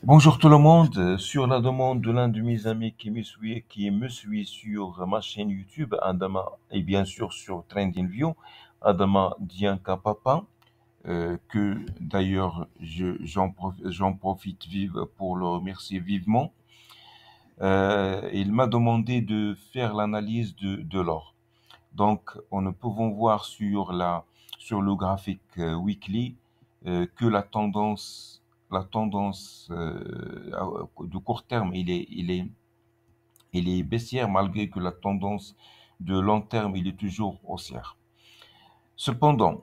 Bonjour tout le monde. Sur la demande de l'un de mes amis qui me suit sur ma chaîne YouTube, Adama, et bien sûr sur TrendingView, Adama Dianka Papa, que d'ailleurs j'en profite pour le remercier vivement. Il m'a demandé de faire l'analyse de l'or. Donc, on ne pouvons voir sur le graphique weekly que la tendance de court terme, il est baissière malgré que la tendance de long terme, il est toujours haussière. Cependant,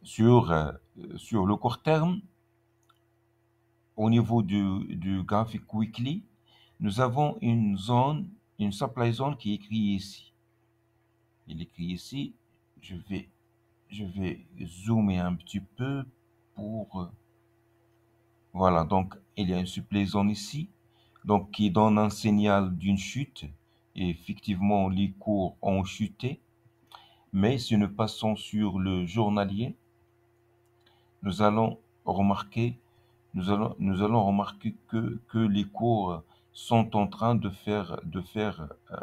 sur le court terme, au niveau du graphique weekly, nous avons une supply zone qui est écrite ici. Il est écrit ici, je vais Je vais zoomer un petit peu pour... Voilà, donc il y a une supply zone ici, donc qui donne un signal d'une chute. Et effectivement, les cours ont chuté. Mais si nous passons sur le journalier, nous allons remarquer, nous allons remarquer que les cours sont en train de faire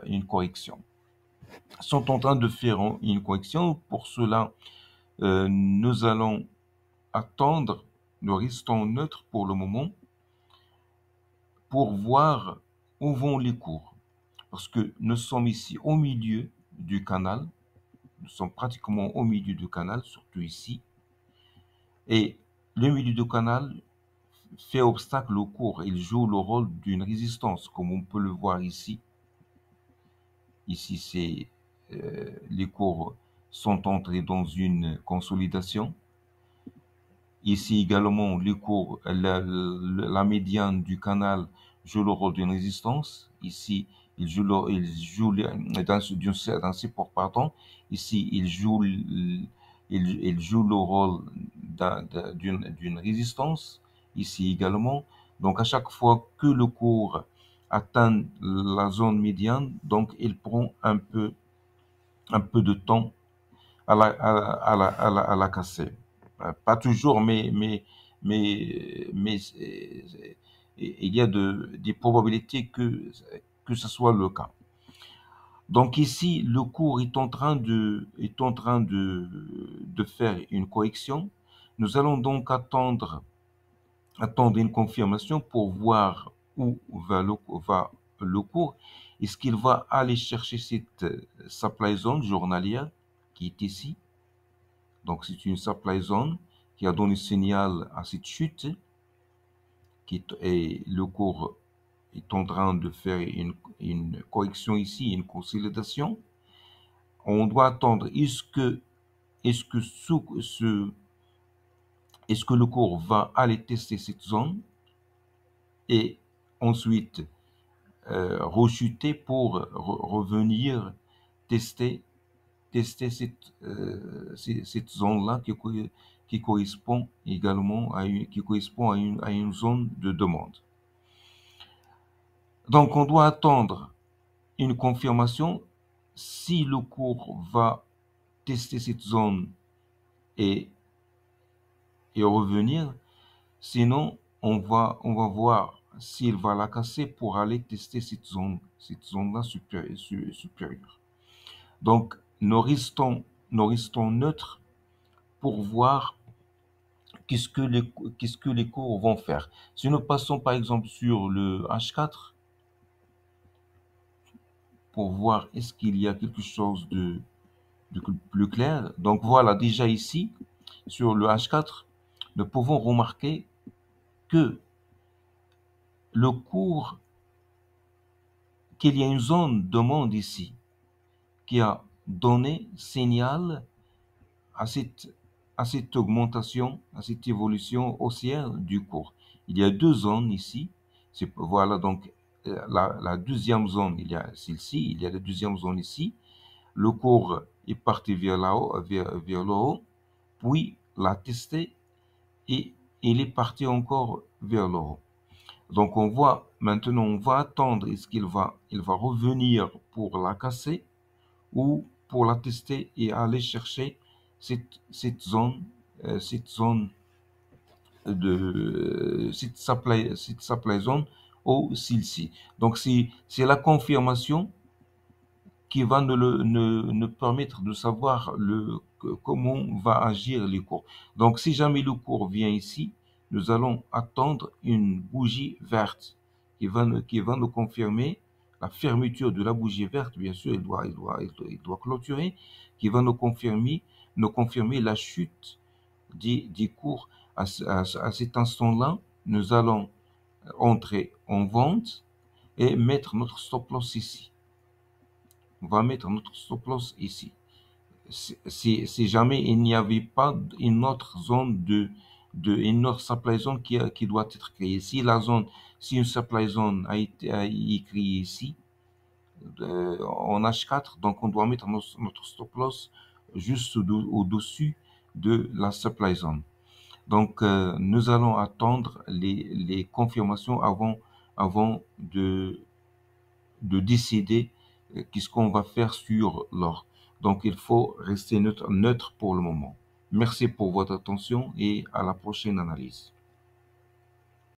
une correction. Sont en train de faire une correction. Pour cela, nous allons attendre, nous restons neutres pour le moment pour voir où vont les cours. Parce que nous sommes ici au milieu du canal, nous sommes pratiquement au milieu du canal, surtout ici. Et le milieu du canal fait obstacle au cours, il joue le rôle d'une résistance, comme on peut le voir ici. Ici, les cours sont entrés dans une consolidation. Ici également, la médiane du canal joue le rôle d'une résistance. Ici, d'un support, pardon. Ici, il joue le rôle d'une résistance. Ici également. Donc, à chaque fois que le cours atteint la zone médiane, donc il prend un peu de temps à la casser. Pas toujours, mais il y a des probabilités que ce soit le cas. Donc ici, le cours est en train de faire une correction. Nous allons donc attendre une confirmation pour voir où va le cours. Est-ce qu'il va aller chercher cette supply zone journalière qui est ici? Donc, c'est une supply zone qui a donné signal à cette chute et le cours est en train de faire une correction ici, une consolidation. On doit attendre, est-ce que, est-ce que le cours va aller tester cette zone et ensuite rechuter pour revenir tester cette zone-là qui correspond également à une zone de demande. Donc, on doit attendre une confirmation si le cours va tester cette zone et, et revenir. Sinon, on va voir s'il va la casser pour aller tester cette zone-là supérieure. Donc, nous restons neutres pour voir qu'est-ce que les cours vont faire. Si nous passons par exemple sur le H4 pour voir est-ce qu'il y a quelque chose de plus clair. Donc voilà, déjà ici, sur le H4, nous pouvons remarquer que le cours, qu'il y a une zone de demande ici qui a donné signal à cette augmentation, à cette évolution haussière du cours. Il y a deux zones ici. Voilà donc la deuxième zone, il y a celle-ci, il y a la deuxième zone ici. Le cours est parti vers le haut, puis l'a testé et il est parti encore vers le haut. Donc maintenant, on va attendre, est-ce il va revenir pour la casser ou pour la tester et aller chercher cette zone de seed supply zone ou celle-ci. Donc, c'est la confirmation qui va nous permettre de savoir comment va agir les cours. Donc, si jamais le cours vient ici, nous allons attendre une bougie verte qui va nous confirmer la fermeture de la bougie verte. Bien sûr, il doit clôturer, qui va nous confirmer la chute des cours. À cet instant-là, nous allons entrer en vente et mettre notre stop loss ici. On va mettre notre stop loss ici. Si jamais il n'y avait pas une autre zone une autre supply zone qui doit être créée. Si une supply zone a été créée ici, en H4, donc on doit mettre notre stop loss juste au-dessus de la supply zone. Donc, nous allons attendre les confirmations avant de décider qu'est-ce qu'on va faire sur l'or. Donc, il faut rester neutre pour le moment. Merci pour votre attention et à la prochaine analyse.